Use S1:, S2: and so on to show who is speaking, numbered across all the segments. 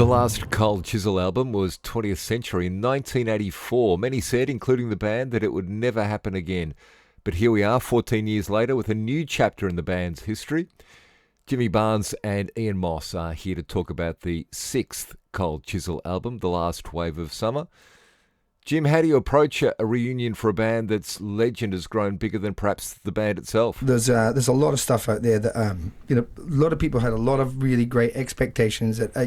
S1: The last Cold Chisel album was 20th Century in 1984. Many said, including the band, that it would never happen again. But here we are 14 years later with a new chapter in the band's history. Jimmy Barnes and Ian Moss are here to talk about the sixth Cold Chisel album, The Last Wave of Summer. Jim, how do you approach a reunion for a band that's legend has grown bigger than perhaps the band itself?
S2: There's a lot of stuff out there that a lot of people had a lot of really great expectations that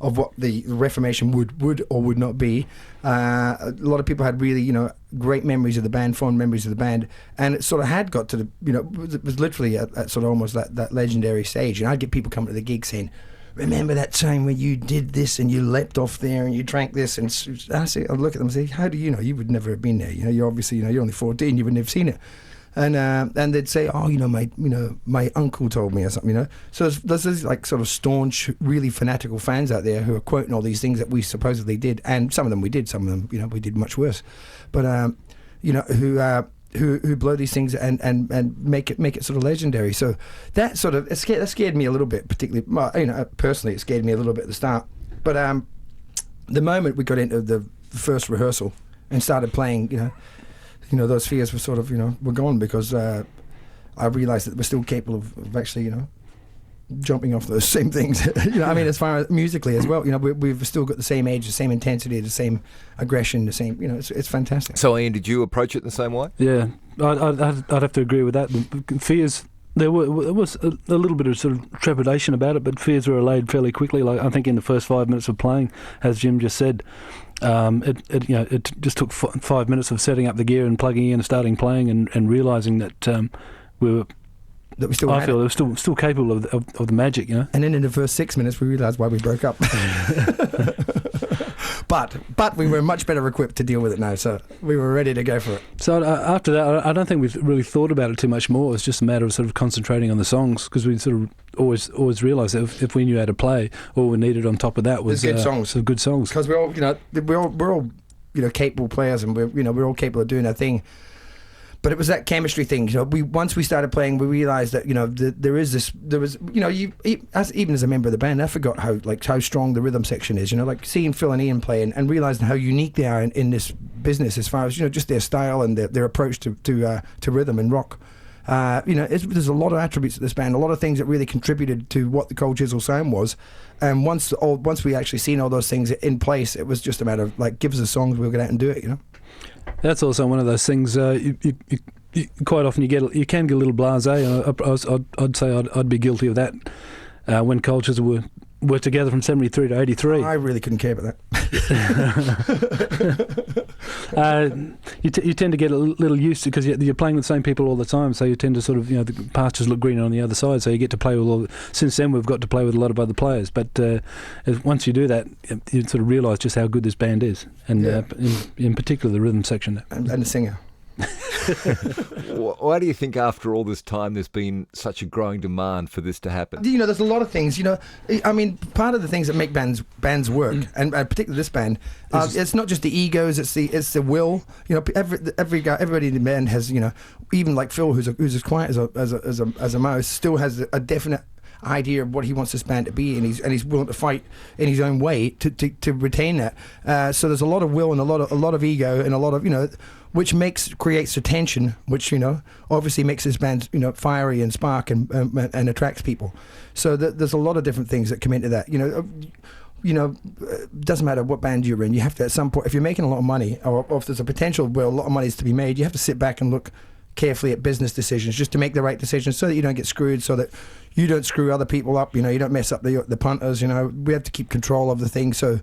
S2: of what the Reformation would or would not be. A lot of people had really great memories of the band, fond memories of the band, and it sort of had got to the it was literally at sort of almost that legendary stage. And I'd get people coming to the gig saying, "Remember that time when you did this and you leapt off there and you drank this?" And I'd look at them and say, "How do you know? You would never have been there. You're obviously, you're only 14. You wouldn't have seen it." And they'd say, "Oh, my uncle told me," or something. So there's these like sort of staunch, really fanatical fans out there who are quoting all these things that we supposedly did, and some of them we did, some of them we did much worse, but who blow these things and make it sort of legendary. So that sort of that scared me a little bit, particularly personally. It scared me a little bit at the start. But the moment we got into the first rehearsal and started playing, those fears were sort of were gone, because I realised that we're still capable of actually jumping off those same things. As far as musically as well, we've still got the same age, the same intensity, the same aggression, the same. It's fantastic.
S1: So, Ian, did you approach it in the same way?
S3: Yeah, I'd have to agree with that. The fears. There was a little bit of sort of trepidation about it, but fears were allayed fairly quickly. Like I think in the first 5 minutes of playing, as Jim just said, it just took 5 minutes of setting up the gear and plugging in and starting playing and realising that we were.
S2: That we still
S3: I feel they were still capable of the magic, And
S2: then in the first 6 minutes, we realised why we broke up. But we were much better equipped to deal with it now, so we were ready to go for it.
S3: So after that, I don't think we've really thought about it too much more. It's just a matter of sort of concentrating on the songs, because we sort of always realised that if we knew how to play, all we needed on top of that was
S2: good songs.
S3: So good songs.
S2: Because we're all capable players, and we're all capable of doing our thing. But it was that chemistry thing. Once we started playing, we realised that even as a member of the band, I forgot how strong the rhythm section is. Like seeing Phil and Ian play and realising how unique they are in this business, as far as just their style and their approach to rhythm and rock. There's a lot of attributes of this band, a lot of things that really contributed to what the Cold Chisel sound was. And once we actually seen all those things in place, it was just a matter of give us the songs, we'll get out and do it.
S3: That's also one of those things. You quite often you can get a little blasé. I'd say I'd be guilty of that when Cold Chisel were together from 73 to 83.
S2: I really couldn't care about
S3: that. You tend to get a little used to, because you're playing with the same people all the time, so you tend to sort of, the pastures look greener on the other side, so you get to play with since then we've got to play with a lot of other players, but once you do that, you sort of realise just how good this band is, and in particular the rhythm section.
S2: And the singer.
S1: Why do you think after all this time there's been such a growing demand for this to happen?
S2: There's a lot of things. Part of the things that make bands work, and particularly this band, it's not just the egos, it's the will. Everybody in the band has, even like Phil, who's as quiet as a mouse, still has a definite idea of what he wants this band to be, and he's willing to fight in his own way to retain that. So there's a lot of will and a lot of ego and a lot of which creates the tension, which obviously makes this band fiery and spark and attracts people. So there's a lot of different things that come into that. Doesn't matter what band you're in, you have to, at some point, if you're making a lot of money, or if there's a potential where a lot of money is to be made, you have to sit back and look carefully at business decisions, just to make the right decisions, so that you don't get screwed, so that you don't screw other people up. You don't mess up the punters. We have to keep control of the thing. So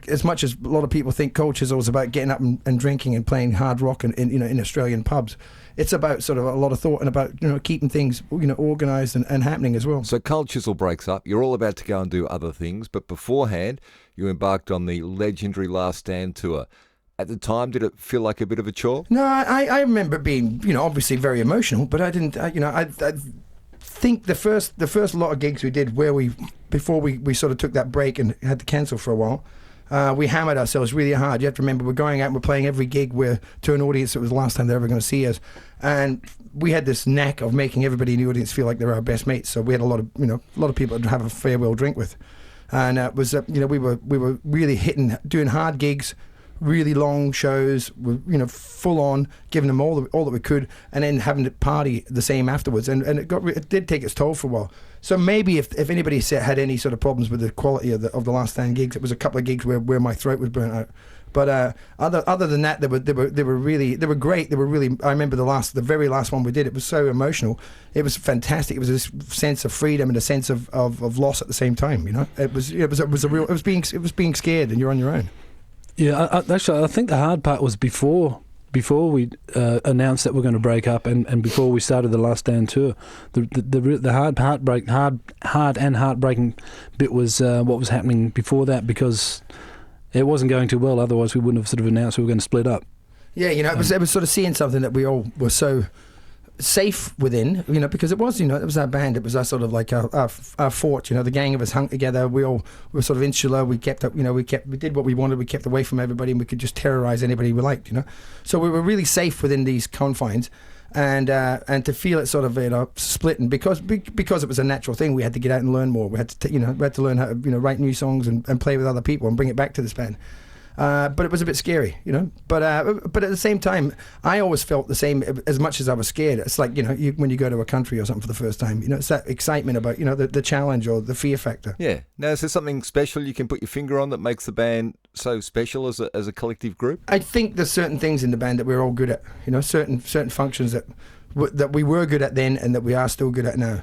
S2: as much as a lot of people think Cold Chisel is about getting up and drinking and playing hard rock in Australian pubs, it's about sort of a lot of thought and about keeping things organised and happening as well.
S1: So Cold Chisel breaks up. You're all about to go and do other things, but beforehand you embarked on the legendary Last Stand tour. At the time, did it feel like a bit of a chore?
S2: No, I remember it being obviously very emotional, but I didn't. I think the first lot of gigs we did before we sort of took that break and had to cancel for a while. We hammered ourselves really hard. You have to remember, we're going out and we're playing every gig to an audience that was the last time they're ever going to see us. And we had this knack of making everybody in the audience feel like they were our best mates. So we had a lot of people to have a farewell drink with. and it was we were really doing hard gigs, really long shows, full on, giving them all that we could, and then having to party the same afterwards, and it did take its toll for a while. So maybe if anybody had any sort of problems with the quality of the last stand gigs, it was a couple of gigs where my throat was burnt out. But other than that, they were great. They were really. I remember the very last one we did. It was so emotional. It was fantastic. It was this sense of freedom and a sense of loss at the same time. It was being scared, and you're on your own.
S3: Yeah, actually, I think the hard part was before we announced that we're going to break up, and before we started the Last Stand tour. The hard and heartbreaking bit was what was happening before that, because it wasn't going too well. Otherwise, we wouldn't have sort of announced we were going to split up.
S2: Yeah, it was sort of seeing something that we all were so safe within, because it was our band. It was our sort of like our fort. The gang of us hung together. We were sort of insular. We kept up. We did what we wanted. We kept away from everybody, and we could just terrorize anybody we liked. So we were really safe within these confines. And to feel it sort of splitting because it was a natural thing, we had to get out and learn more. We had to we had to learn how to write new songs and play with other people and bring it back to this band. But it was a bit scary, But at the same time, I always felt the same. As much as I was scared, it's like when you go to a country or something for the first time, it's that excitement about the challenge or the fear factor.
S1: Yeah. Now, is there something special you can put your finger on that makes the band so special as a collective group?
S2: I think there's certain things in the band that we're all good at. Certain functions that we were good at then and that we are still good at now.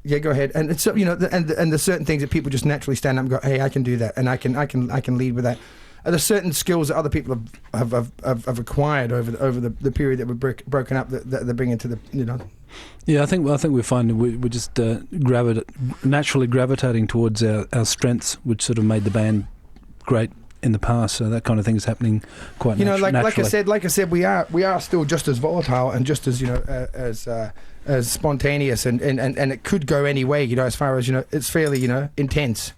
S2: Yeah, go ahead. And it's and there's certain things that people just naturally stand up and go, hey, I can do that, and I can lead with that. And there's certain skills that other people have acquired over the period that we've broken up that they're bringing to the
S3: Yeah, I think we're finding we're just naturally gravitating towards our strengths, which sort of made the band great in the past. So that kind of thing is happening quite naturally.
S2: Like I said, we are still just as volatile and just as as spontaneous, and it could go any way. As far as it's fairly intense.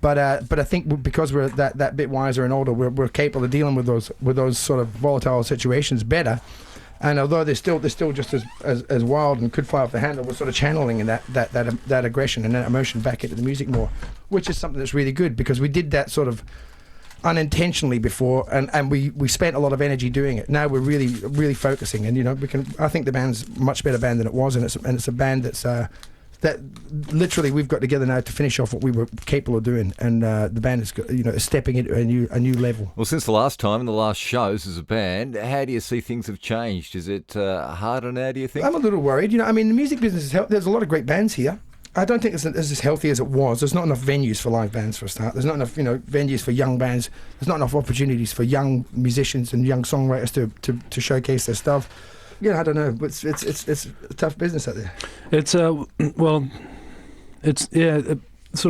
S2: But I think because we're that bit wiser and older, we're capable of dealing with those sort of volatile situations better. And although they're still just as wild and could fly off the handle, we're sort of channeling that aggression and that emotion back into the music more, which is something that's really good, because we did that sort of unintentionally before, and we spent a lot of energy doing it. Now we're really focusing, and I think the band's a much better band than it was, and it's a band that literally we've got together now to finish off what we were capable of doing, and the band is stepping into a new level.
S1: Well, since the last time and the last shows as a band, how do you see things have changed? Is it harder now, do you think?
S2: I'm a little worried. The music business is there's a lot of great bands here. I don't think it's as healthy as it was. There's not enough venues for live bands for a start. There's not enough venues for young bands. There's not enough opportunities for young musicians and young songwriters to showcase their stuff. I don't know. It's a tough business out there.
S3: It's sort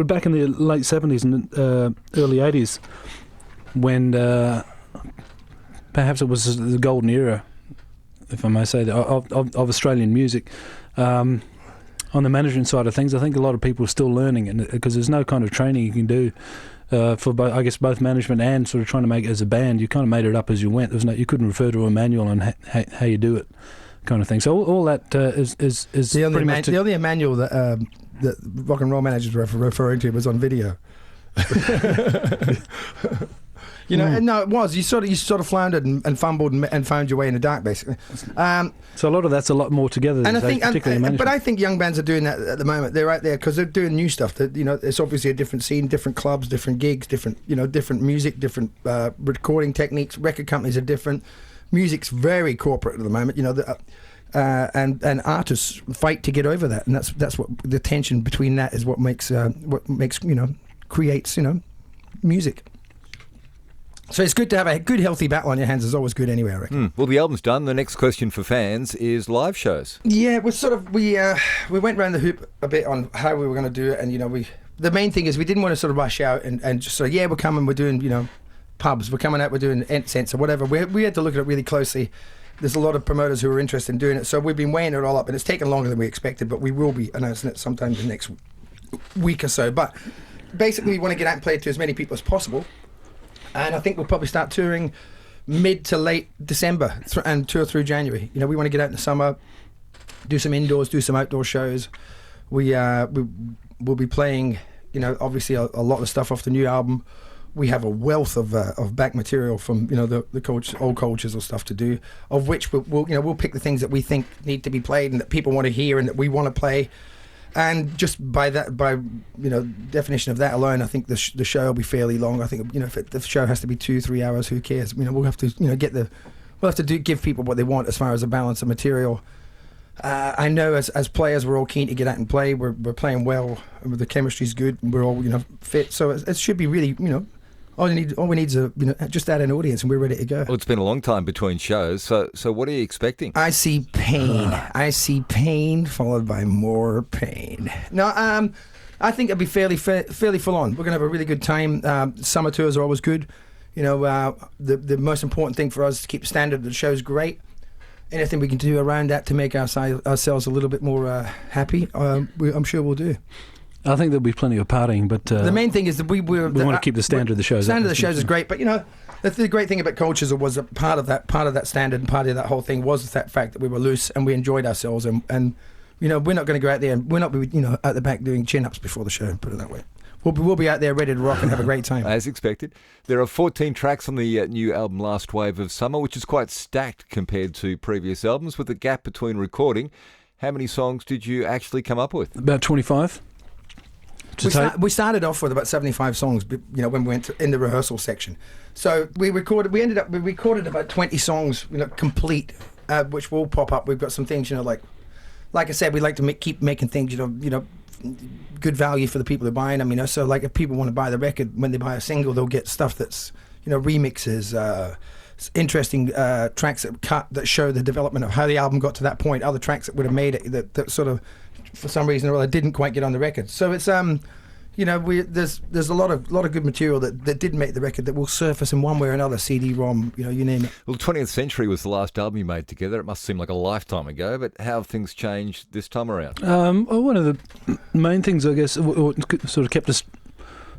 S3: of back in the late 70s and early 80s, when perhaps it was the golden era, if I may say that, of Australian music. On the management side of things, I think a lot of people are still learning, and because there's no kind of training you can do for both management and sort of trying to make it as a band. You kind of made it up as you went. You couldn't refer to a manual on how you do it, kind of thing. So all that is
S2: the only manual that rock and roll managers were referring to was on video. No, it was. You sort of floundered and fumbled and found your way in the dark, basically.
S3: So a lot of that's a lot more together.
S2: And I think young bands are doing that at the moment. They're out there because they're doing new stuff. That it's obviously a different scene, different clubs, different gigs, different music, different recording techniques. Record companies are different. Music's very corporate at the moment. And artists fight to get over that, and that's what the tension between that is what creates music. So it's good to have a good, healthy battle on your hands. Is always good anyway, I reckon.
S1: Well, the album's done. The next question for fans is live shows.
S2: Yeah, we went round the hoop a bit on how we were going to do it, and the main thing is we didn't want to sort of rush out and just say, we're coming, we're doing pubs, we're coming out, we're doing Incense or whatever. We had to look at it really closely. There's a lot of promoters who are interested in doing it, so we've been weighing it all up, and it's taken longer than we expected, but we will be announcing it sometime in the next week or so. But basically, we want to get out and play it to as many people as possible. And I think we'll probably start touring mid to late December and tour through January. We want to get out in the summer, do some indoors, do some outdoor shows. We'll be playing obviously a lot of stuff off the new album. We have a wealth of back material from the old coaches or stuff to do, of which we'll pick the things that we think need to be played and that people want to hear and that we want to play. And just by definition of that alone, I think the show will be fairly long. I think if the show has to be 2-3 hours, who cares? We'll have to give people what they want as far as a balance of material. I know as players we're all keen to get out and play. We're playing well. The chemistry's good. We're all fit. So it should be really all we need is just add an audience and we're ready to go.
S1: Well, it's been a long time between shows. So what are you expecting?
S2: I see pain. I see pain followed by more pain. No, I think it'll be fairly full on. We're gonna have a really good time. Summer tours are always good. The most important thing for us is to keep the standard of the show's great. Anything we can do around that to make ourselves a little bit more happy, I'm sure we'll do.
S3: I think there'll be plenty of partying, but
S2: the main thing is that we want
S3: to keep the standard of the shows.
S2: Standard of the shows is great, but the great thing about Cultures was a part of that standard and part of that whole thing was that fact that we were loose and we enjoyed ourselves and we're not going to go out there and we're not at the back doing chin ups before the show. Put it that way. We'll be out there ready to rock and have a great time.
S1: As expected. There are 14 tracks on the new album Last Wave of Summer, which is quite stacked compared to previous albums with a gap between recording. How many songs did you actually come up with?
S3: About 25.
S2: We started off with about 75 songs, when we went in the rehearsal section. So we recorded about 20 songs, complete, which will pop up. We've got some things, like I said, we like to keep making things, good value for the people who are buying them. So like if people want to buy the record, when they buy a single, they'll get stuff that's, remixes, interesting tracks that show the development of how the album got to that point. Other tracks that would have made it that sort of, for some reason or other, didn't quite get on the record. So it's there's a lot of good material that did make the record that will surface in one way or another, CD-ROM, you name it.
S1: Well, 20th Century was the last album you made together. It must seem like a lifetime ago, but how have things changed this time around?
S3: One of the main things, I guess, sort of kept us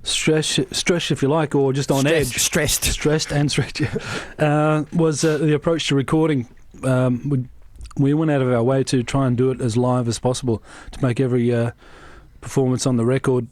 S3: stressed, if you like, or just on edge. Stressed and stretched, was the approach to recording. We went out of our way to try and do it as live as possible, to make every performance on the record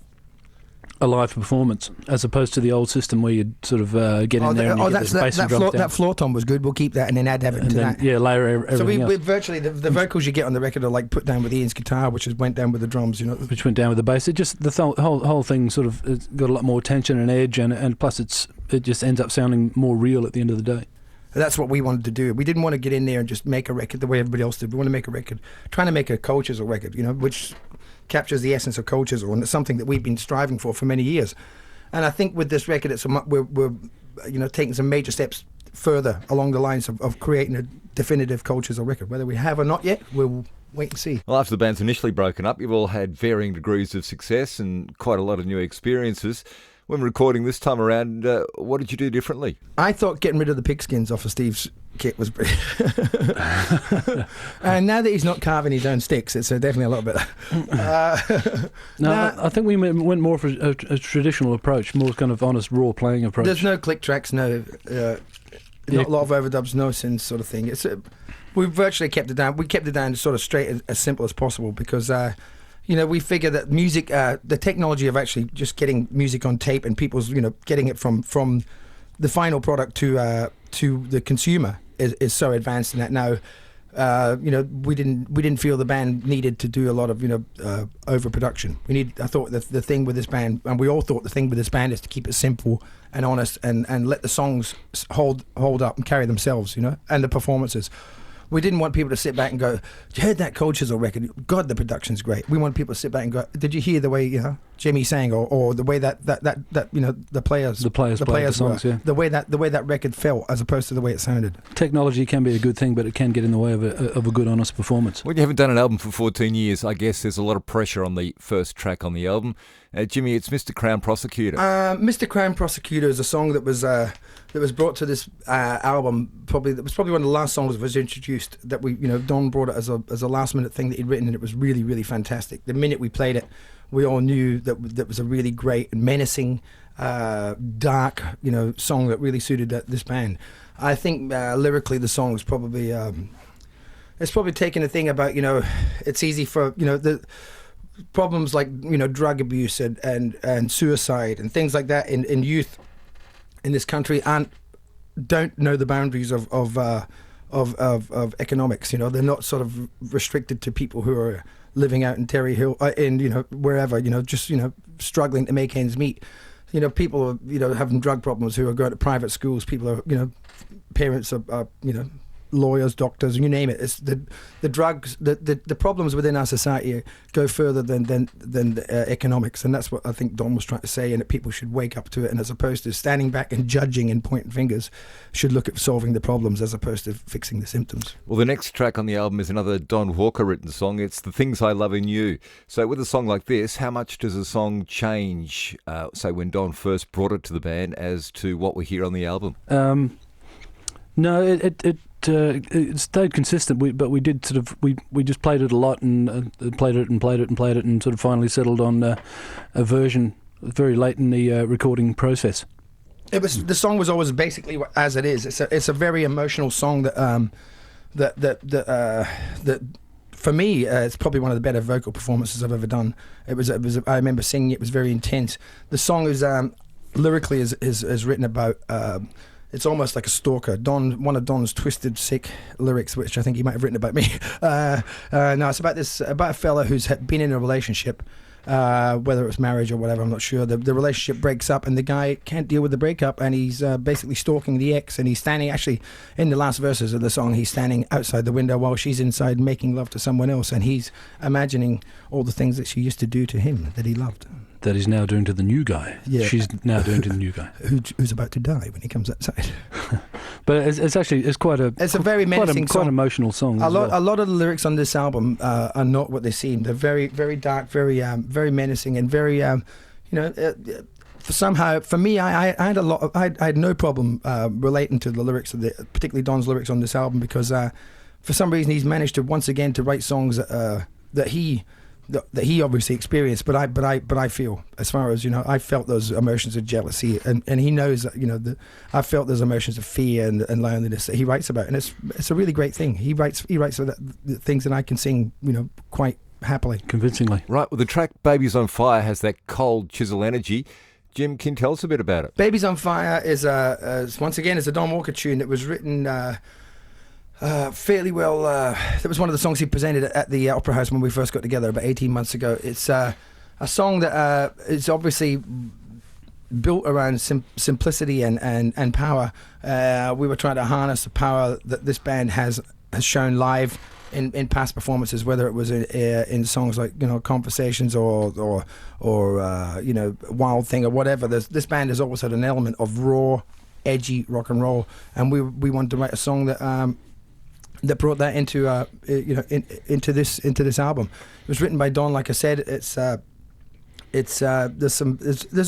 S3: a live performance, as opposed to the old system where you'd sort of get in there and you get the bass and drums down.
S2: That floor tom was good. We'll keep that and then add everything to that.
S3: Yeah, layer everything
S2: So we
S3: else.
S2: virtually, the vocals you get on the record are like put down with Ian's guitar, which went down with the drums,
S3: Which went down with the bass. It just, the whole thing sort of got a lot more tension and edge, and plus it just ends up sounding more real at the end of the day.
S2: That's what we wanted to do. We didn't want to get in there and just make a record the way everybody else did. We want to make a record, trying to make a Cultures record, which captures the essence of Cultures, and it's something that we've been striving for many years. And I think with this record, we're taking some major steps further along the lines of creating a definitive Cultures record. Whether we have or not yet, we'll wait and see.
S1: Well, after the band's initially broken up, you've all had varying degrees of success and quite a lot of new experiences. When recording this time around, what did you do differently?
S2: I thought getting rid of the pigskins off of Steve's kit was pretty... And now that he's not carving his own sticks, it's definitely a lot better.
S3: I think we went more for a traditional approach, more kind of honest, raw playing approach.
S2: There's no click tracks, not a lot of overdubs, no synths sort of thing. We virtually kept it down. We kept it down sort of straight, as simple as possible, because... we figure that music, the technology of actually just getting music on tape and people's, getting it from the final product to the consumer is so advanced in that now. We didn't feel the band needed to do a lot of overproduction. I thought that the thing with this band, and we all thought the thing with this band, is to keep it simple and honest and let the songs hold up and carry themselves, and the performances. We didn't want people to sit back and go, "You heard that Cold Chisel record? God, the production's great." We want people to sit back and go, "Did you hear the way Jimmy sang, or the way that the players
S3: play the songs,
S2: were, the way that record felt as opposed to the way it sounded."
S3: Technology can be a good thing, but it can get in the way of a good, honest performance.
S1: When you haven't done an album for 14 years, I guess there's a lot of pressure on the first track on the album. Jimmy, it's Mr. Crown Prosecutor.
S2: Mr. Crown Prosecutor is a song that was brought to this album. That was probably one of the last songs that was introduced. That Don brought it as a last minute thing that he'd written, and it was really, really fantastic. The minute we played it, we all knew that was a really great and menacing, dark, song that really suited this band. I think lyrically the song is probably it's probably taking a thing about it's easy for problems like drug abuse and suicide and things like that in youth in this country don't know the boundaries of economics. They're not sort of restricted to people who are living out in Terry Hill, wherever, just struggling to make ends meet. People are having drug problems who are going to private schools. People are parents are lawyers, doctors, you name it. It's the drugs, the problems within our society go further than economics, and that's what I think Don was trying to say, and that people should wake up to it, and as opposed to standing back and judging and pointing fingers, should look at solving the problems as opposed to fixing the symptoms.
S1: Well, the next track on the album is another Don Walker written song. It's The Things I Love in You. So with a song like this, how much does a song change, say when Don first brought it to the band, as to what we hear on the album?
S3: No, it stayed consistent, but we did sort of we just played it a lot and played it and sort of finally settled on a version very late in the recording process.
S2: The song was always basically as it is. It's a very emotional song that for me it's probably one of the better vocal performances I've ever done. It was I remember singing it. It was very intense. The song is lyrically is written about. It's almost like a stalker. One of Don's twisted, sick lyrics, which I think he might have written about me. No, it's about a fella who's been in a relationship, whether it was marriage or whatever, I'm not sure. The relationship breaks up, and the guy can't deal with the breakup, and he's basically stalking the ex, and he's standing, actually, in the last verses of the song, he's standing outside the window while she's inside making love to someone else, and he's imagining all the things that she used to do to him that he loved.
S3: That he's now doing to the new guy.
S2: Yeah.
S3: She's now doing to the new guy.
S2: Who's about to die when he comes outside.
S3: But it's a very menacing
S2: song.
S3: Quite emotional song.
S2: A lot of the lyrics on this album are not what they seem. They're very, very dark, very menacing, and very, for me, I had no problem relating to the lyrics of particularly Don's lyrics on this album, because for some reason he's managed to once again to write songs that he obviously experienced, but I feel, as far as I felt those emotions of jealousy, and he knows that I felt those emotions of fear and loneliness that he writes about, and it's a really great thing. He writes the things that I can sing quite happily,
S1: convincingly. Right. Well, the track "Baby's on Fire" has that cold Chisel energy. Jim, can you tell us a bit about it?
S2: "Baby's on Fire" is once again a Don Walker tune that was written. Fairly well. That was one of the songs he presented at the Opera House when we first got together about 18 months ago. It's a song that is obviously built around simplicity and power. We were trying to harness the power that this band has shown live in past performances, whether it was in songs like Conversations or Wild Thing or whatever. This band has always had an element of raw, edgy rock and roll, and we wanted to write a song that brought that into this album. It was written by Don, like I said. There's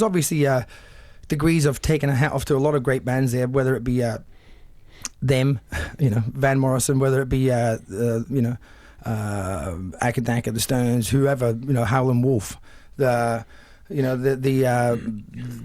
S2: obviously degrees of taking a hat off to a lot of great bands there, whether it be them, Van Morrison, whether it be Akadaka, the Stones, whoever, Howlin' Wolf. The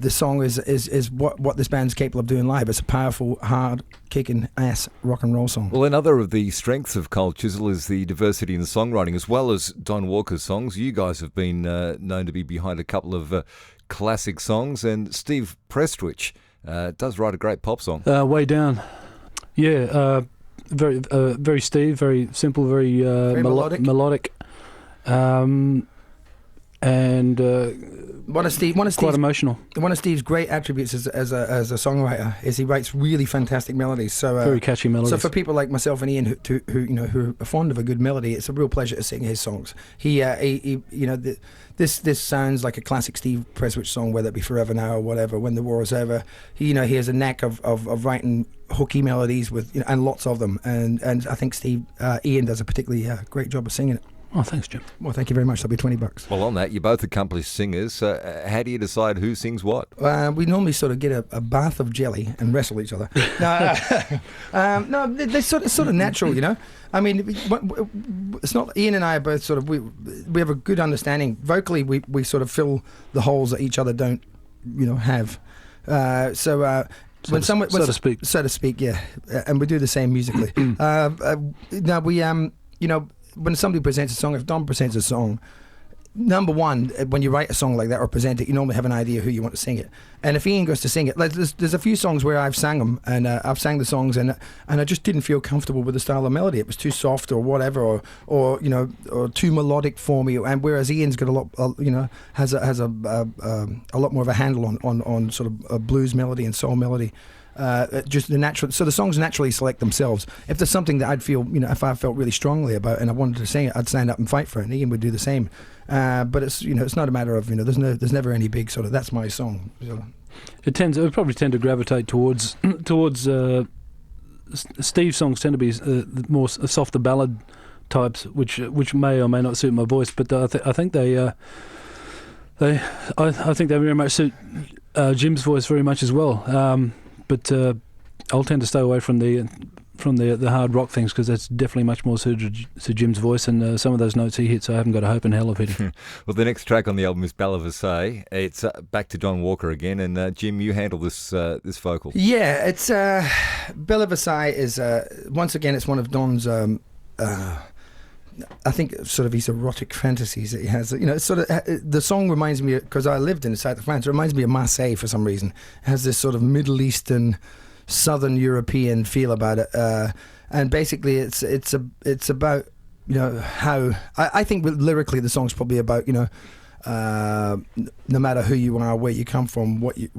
S2: song is what this band's capable of doing live. It's a powerful, hard, kicking ass rock and roll song.
S1: Well, another of the strengths of Cold Chisel is the diversity in the songwriting, as well as Don Walker's songs. You guys have been known to be behind a couple of classic songs, and Steve Prestwich does write a great pop song.
S3: Way Down. Yeah, very Steve, very simple, very melodic. And
S2: one of Steve's
S3: quite emotional.
S2: One of Steve's great attributes as a songwriter is he writes really fantastic melodies. So
S3: very catchy melodies.
S2: So for people like myself and Ian who are fond of a good melody, it's a real pleasure to sing his songs. This sounds like a classic Steve Prestwich song, whether it be Forever Now or whatever. When the War is Over, he has a knack of writing hooky melodies and lots of them. And I think Ian does a particularly great job of singing it.
S3: Oh, thanks, Jim.
S2: Well, thank you very much. That'll be $20.
S1: Well, on that, you're both accomplished singers. How do you decide who sings what?
S2: We normally sort of get a bath of jelly and wrestle each other. No, they're sort of natural, I mean, it's not. Ian and I are both sort of we have a good understanding. Vocally, we sort of fill the holes that each other don't, have. So to speak, yeah, and we do the same musically. Now we when somebody presents a song, if Don presents a song, number one, when you write a song like that or present it, you normally have an idea who you want to sing it. And if Ian goes to sing it, like there's a few songs where I've sang them, and I've sang the songs, and I just didn't feel comfortable with the style of melody. It was too soft or whatever, or too melodic for me. And whereas Ian's got a lot, has a lot more of a handle on sort of a blues melody and soul melody. Just the natural, so the songs naturally select themselves. If there's something that I'd feel, if I felt really strongly about and I wanted to sing it, I'd stand up and fight for it, and Ian would do the same. But it's it's not a matter of there's never any big sort of that's my song. So.
S3: It would probably tend to gravitate towards Steve's songs tend to be more softer ballad types, which may or may not suit my voice, but I think they very much suit Jim's voice very much as well. But I'll tend to stay away from the hard rock things, because that's definitely much more suited to Jim's voice, and some of those notes he hits I haven't got a hope in hell of hitting.
S1: Well, the next track on the album is Bella Versailles. It's back to Don Walker again, and Jim, you handle this vocal.
S2: Yeah, it's Bella Versailles is once again it's one of Don's I think sort of his erotic fantasies that he has. It's sort of the song reminds me, because I lived in the south of France, it reminds me of Marseille for some reason. It has this sort of Middle Eastern, Southern European feel about it, and basically it's about how I think lyrically the song's probably about no matter who you are, where you come from, what you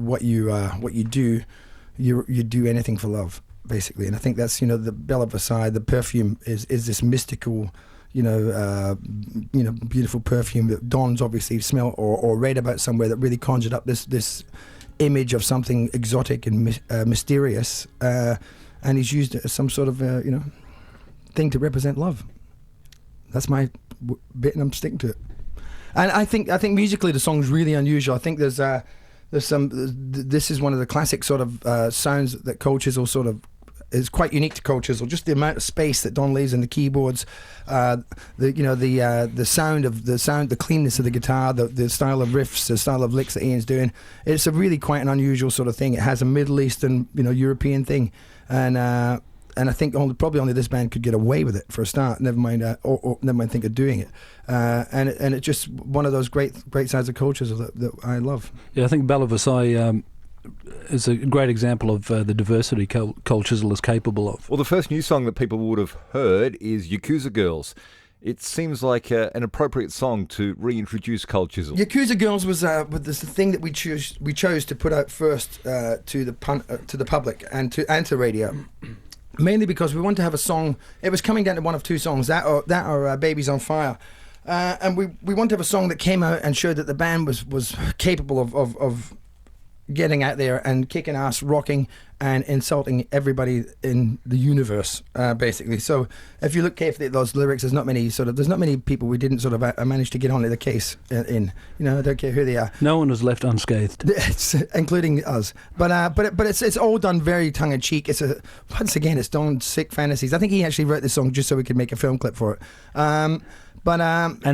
S2: do, you do anything for love, basically. And I think that's the Bella Versailles, the perfume is this mystical, beautiful perfume that Don's obviously smelled or read about somewhere, that really conjured up this image of something exotic and mysterious, and he's used it as some sort of thing to represent love. That's my bit, and I'm sticking to it. And I think musically the song's really unusual. I think there's some. This is one of the classic sort of sounds that Cold Chisel sort of is quite unique to Cold Chisel. Just the amount of space that Don leaves in the keyboards, the sound, the cleanness of the guitar, the style of riffs, the style of licks that Ian's doing. It's a really quite an unusual sort of thing. It has a Middle Eastern, European thing, and I think probably only this band could get away with it for a start. Never mind, or never mind think of doing it. And it's just one of those great sides of Cold Chisel that I love.
S3: Yeah, I think Bella Versailles is a great example of the diversity Cold Chisel is capable of.
S1: Well, the first new song that people would have heard is Yakuza Girls. It seems like an appropriate song to reintroduce Cold Chisel. Yakuza
S2: Girls was the thing that we chose to put out first to the public and to radio. Mainly because we wanted to have a song. It was coming down to one of two songs, that or Babies on Fire, and we wanted to have a song that came out and showed that the band was capable of getting out there and kicking ass, rocking and insulting everybody in the universe, basically. So if you look carefully at those lyrics, there's not many people we didn't sort of manage to get onto the case in. I don't care who they are.
S3: No one was left unscathed,
S2: including us. But it's all done very tongue in cheek. Once again, it's Don's sick fantasies. I think he actually wrote this song just so we could make a film clip for it.
S3: And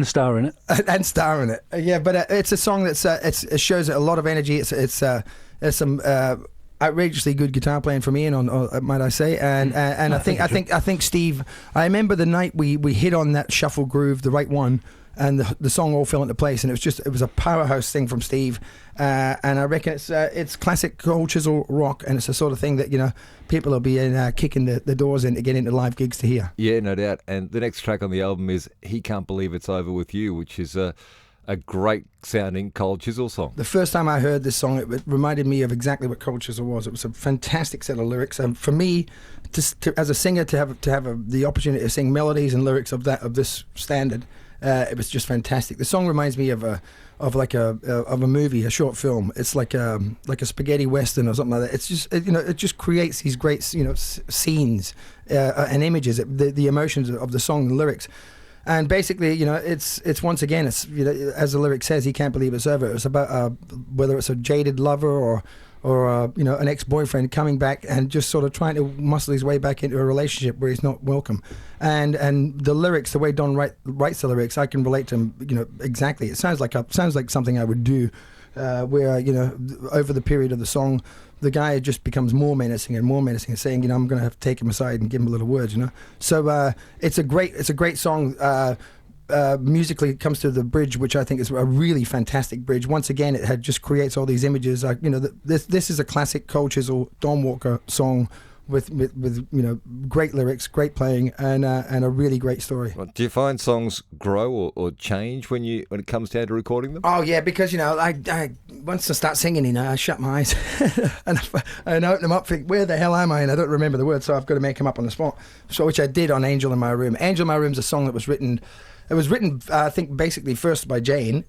S3: star in it.
S2: And star in it. Yeah, but it's a song that's it shows a lot of energy. It's there's some outrageously good guitar playing from Ian on might I say, and I think Steve. I remember the night we hit on that shuffle groove, the right one, and the song all fell into place, and it was a powerhouse thing from Steve, and I reckon it's classic Cold Chisel rock, and it's the sort of thing that people will be kicking the doors in to get into live gigs to hear.
S1: Yeah, no doubt. And the next track on the album is He Can't Believe It's Over With You, which is a great sounding Cold Chisel song.
S2: The first time I heard this song, it reminded me of exactly what Cold Chisel was. It was a fantastic set of lyrics, and for me, as a singer, to have the opportunity to sing melodies and lyrics of this standard, it was just fantastic. The song reminds me of a movie, a short film. It's like a spaghetti western or something like that. It's just it just creates these great scenes and images, the emotions of the song, the lyrics. And basically, it's once again, it's as the lyric says, he can't believe it's over. It's about whether it's a jaded lover or an ex-boyfriend coming back and just sort of trying to muscle his way back into a relationship where he's not welcome. And the lyrics, the way Don writes the lyrics, I can relate to him. Exactly. It sounds like something I would do. Where over the period of the song, the guy just becomes more menacing and saying, I'm going to have to take him aside and give him a little words, So it's a great song. musically it comes to the bridge, which I think is a really fantastic bridge. Once again, it just creates all these images. Like, this is a classic Cold Chisel, Don Walker song with great lyrics, great playing, and a really great story.
S1: Well, do you find songs grow or change when it comes down to recording them?
S2: Oh yeah, because I once I start singing, I shut my eyes and open them up, think, where the hell am I? And I don't remember the words, so I've got to make them up on the spot. So which I did on Angel in My Room. Angel in My Room is a song that was written. It was written, I think, basically first by Jane.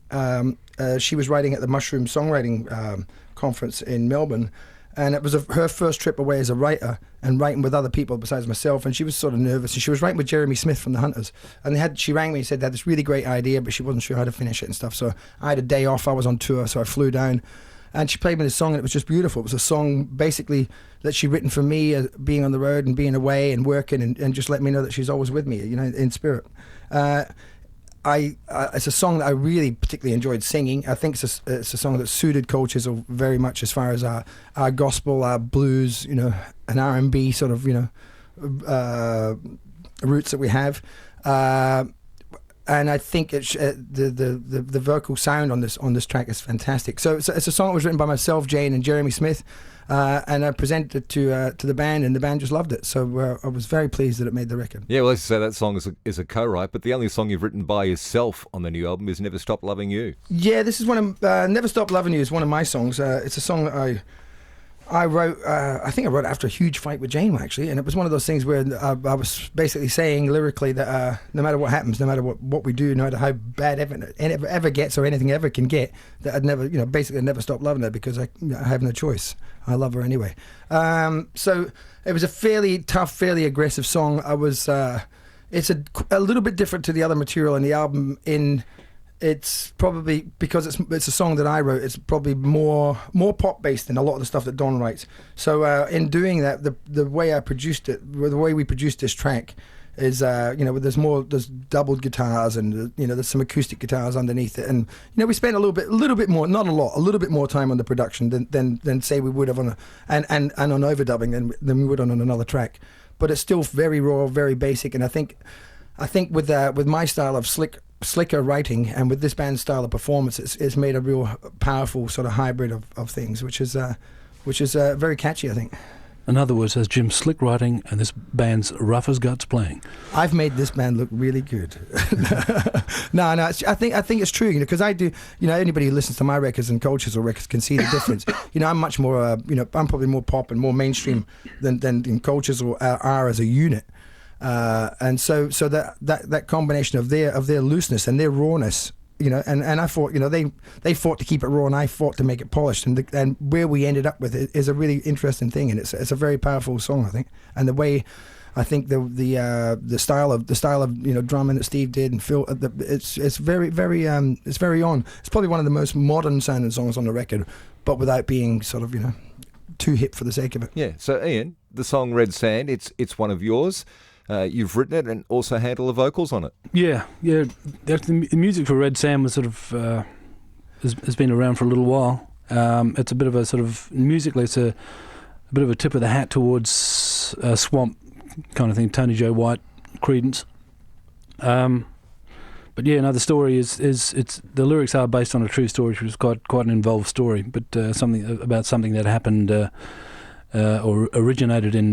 S2: She was writing at the Mushroom Songwriting Conference in Melbourne. And it was her first trip away as a writer and writing with other people besides myself. And she was sort of nervous. And she was writing with Jeremy Smith from The Hunters. And she rang me and said they had this really great idea, but she wasn't sure how to finish it and stuff. So I had a day off. I was on tour, so I flew down. And she played me this song, and it was just beautiful. It was a song basically that she'd written for me, being on the road and being away and working, and just let me know that she's always with me, in spirit. It's a song that I really particularly enjoyed singing. I think it's a song that suited Cold Chisel very much as far as our gospel, our blues, and R&B sort of, roots that we have. And I think the vocal sound on this track is fantastic. So it's a song that was written by myself, Jane, and Jeremy Smith. And I presented it to the band, and the band just loved it. So I was very pleased that it made the record.
S1: Yeah, well, as you say, that song is a co-write, but the only song you've written by yourself on the new album is Never Stop Loving You.
S2: Yeah, this is one of Never Stop Loving You is one of my songs. It's a song that I wrote. I think I wrote after a huge fight with Jane, actually, and it was one of those things where I was basically saying lyrically that no matter what happens, no matter what we do, no matter how bad it ever gets or anything ever can get, that I'd never, basically never stop loving her because I have no choice. I love her anyway. So it was a fairly tough, fairly aggressive song. It's a little bit different to the other material in the album. It's probably because it's a song that I wrote. It's probably more pop based than a lot of the stuff that Don writes. So in doing that, the way I produced it, the way we produced this track, is there's doubled guitars and there's some acoustic guitars underneath it, and we spent a little bit more, not a lot, a little bit more time on the production than say we would have on and on overdubbing than we would on another track. But it's still very raw, very basic, and I think with my style of slicker writing and with this band's style of performance, it's made a real powerful sort of hybrid of things, which is very catchy, I think.
S3: In other words, there's Jim's slick writing and this band's rough as guts playing.
S2: I've made this band look really good. No, I think it's true, because I do. Anybody who listens to my records and Cold Chisel records can see the difference. I'm much more, I'm probably more pop and more mainstream than Cold Chisel are as a unit. And so that combination of their looseness and their rawness, and I thought, they fought to keep it raw, and I fought to make it polished, and where we ended up with it is a really interesting thing, and it's a very powerful song, I think. And the way I think the style of drumming that Steve did and Phil, it's very it's very on. It's probably one of the most modern sounding songs on the record, but without being sort of too hip for the sake of it.
S1: Yeah. So Ian, the song Red Sand, it's one of yours. You've written it and also handle the vocals on it. Yeah.
S3: The music for Red Sand was sort of has been around for a little while. It's a bit of a sort of musically, it's a bit of a tip of the hat towards swamp kind of thing. Tony Joe White, Creedence. But yeah, no, the story is the lyrics are based on a true story, which was quite an involved story, but something that happened. Or originated in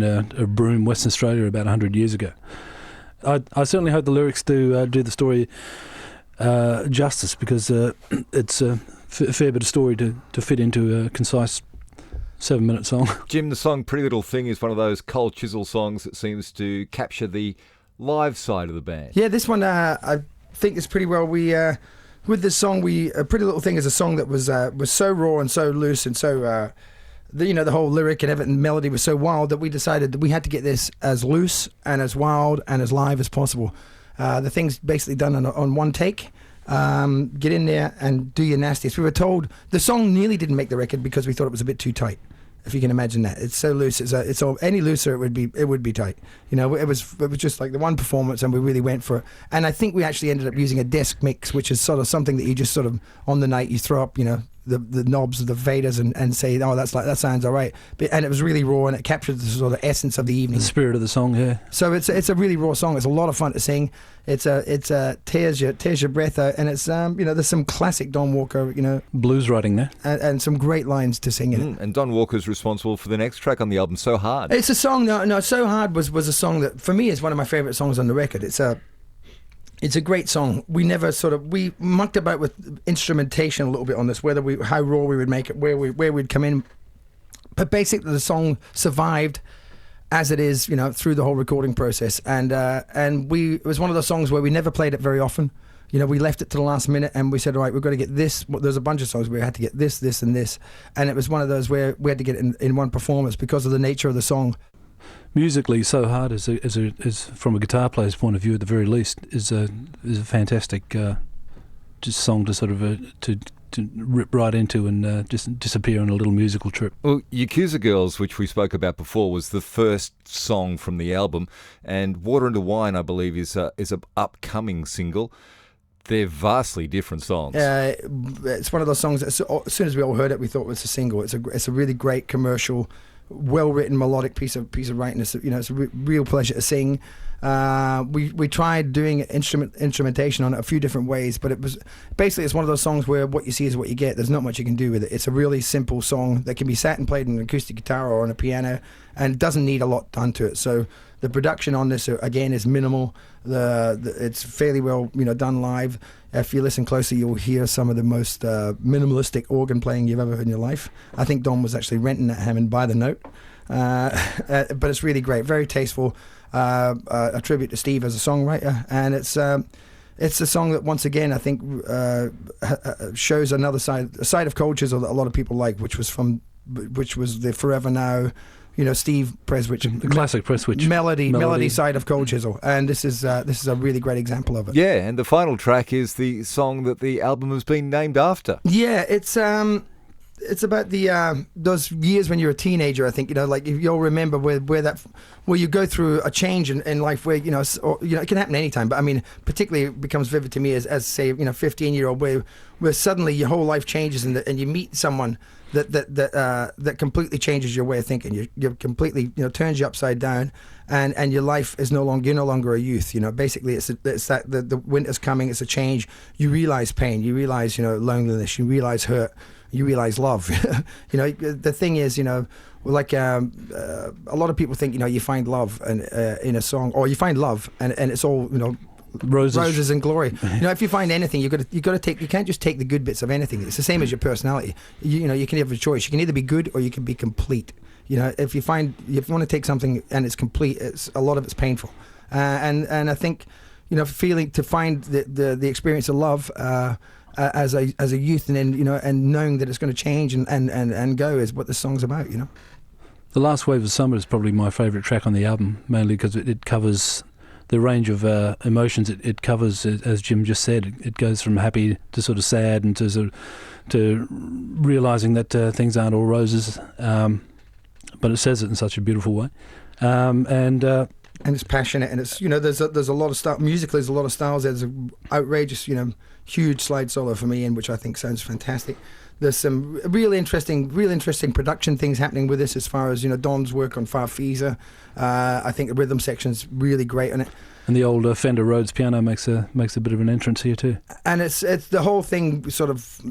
S3: Broome, Western Australia, about 100 years ago. I certainly hope the lyrics do the story justice, because it's a fair bit of story to fit into a concise 7-minute song.
S1: Jim, the song Pretty Little Thing is one of those Cold Chisel songs that seems to capture the live side of the band.
S2: Yeah, this one I think is pretty well. With this song, Pretty Little Thing is a song that was so raw and so loose and so... the whole lyric and everything, melody was so wild that we decided that we had to get this as loose and as wild and as live as possible. The thing's basically done on one take. Get in there and do your nastiest. We were told the song nearly didn't make the record because we thought it was a bit too tight. If you can imagine that, it's so loose. It's all any looser, it would be tight. It was just like the one performance, and we really went for it. And I think we actually ended up using a desk mix, which is sort of something that you just sort of on the night you throw up, the knobs of the faders and say, oh, that sounds all right. And it was really raw, and it captured the sort of essence of the evening,
S3: the spirit of the song. Yeah.
S2: So it's a really raw song. It's a lot of fun to sing. It's tears your breath out, and it's there's some classic Don Walker
S3: Blues writing there,
S2: and some great lines to sing in it.
S1: And Don Walker's responsible for the next track on the album, So Hard.
S2: It's a song. No, So Hard was a song that for me is one of my favourite songs on the record. It's a great song. We never we mucked about with instrumentation a little bit on this, how raw we would make it, where we'd come in. But basically the song survived as it is, through the whole recording process. And it was one of those songs where we never played it very often. We left it to the last minute and we said, all right, we're going to get this. There's a bunch of songs where we had to get this, and this. And it was one of those where we had to get it in one performance because of the nature of the song.
S3: Musically, So Hard is from a guitar player's point of view, at the very least, is a fantastic just song to sort of to rip right into and just disappear on a little musical trip.
S1: Well, Yakuza Girls, which we spoke about before, was the first song from the album, and Water into Wine, I believe, is an upcoming single. They're vastly different songs.
S2: It's one of those songs that as soon as we all heard it, we thought it was a single. It's a really great commercial, well-written melodic piece of writing. It's a real pleasure to sing. We tried doing instrumentation on it a few different ways, but it's one of those songs where what you see is what you get. There's not much you can do with it. It's a really simple song that can be sat and played on an acoustic guitar or on a piano, and doesn't need a lot done to it. So the production on this again is minimal. It's fairly well done live. If you listen closely, you'll hear some of the most minimalistic organ playing you've ever heard in your life. I think Don was actually renting at Hammond by the note. But it's really great, very tasteful. A tribute to Steve as a songwriter, and it's a song that once again I think shows another side, a side of Cold Chisel that a lot of people like, which was the Forever Now, Steve Preswich,
S3: the classic Preswich
S2: melody side of Cold Chisel, and this is a really great example of it.
S1: Yeah, and the final track is the song that the album has been named after.
S2: Yeah, it's about those years when you're a teenager. I think you'll remember where you go through a change in life where it can happen anytime. But I mean, particularly it becomes vivid to me as say 15-year-old where suddenly your whole life changes and you meet someone that completely changes your way of thinking. You're completely turns you upside down, and your life is you're no longer a youth. Basically it's that the winter's coming. It's a change. You realize pain. You realize loneliness. You realize hurt. You realize love. The thing is, a lot of people think, you find love in a song, or you find love and it's all, roses and glory. If you find anything, you can't just take the good bits of anything. It's the same as your personality. You can have a choice. You can either be good or you can be complete. If you want to take something and it's complete, a lot of it's painful. And I think, to find the experience of love, as a youth, and then and knowing that it's going to change and go is what the song's about.
S3: The Last Wave of Summer is probably my favourite track on the album, mainly because it covers the range of emotions. It covers, as Jim just said, it goes from happy to sort of sad and to realising that things aren't all roses, but it says it in such a beautiful way, and
S2: it's passionate, and it's there's a lot of stuff musically. There's a lot of styles. There's an outrageous huge slide solo for me, in which I think sounds fantastic. There's some real interesting production things happening with this, as far as Don's work on Farfisa. I think the rhythm section's really great on it,
S3: and the old Fender Rhodes piano makes a bit of an entrance here too.
S2: And it's the whole thing sort of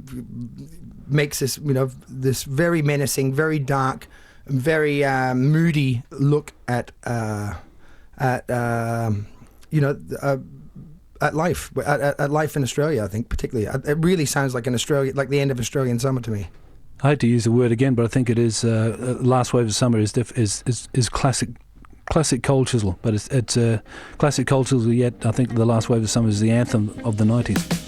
S2: makes this this very menacing, very dark, very moody look at life in Australia. I think particularly it really sounds like the end of Australian summer to me.
S3: I hate to use the word again, but I think it is. Last Wave of Summer is classic Cold Chisel, but it's classic Cold Chisel. Yet I think the Last Wave of Summer is the anthem of the 90s.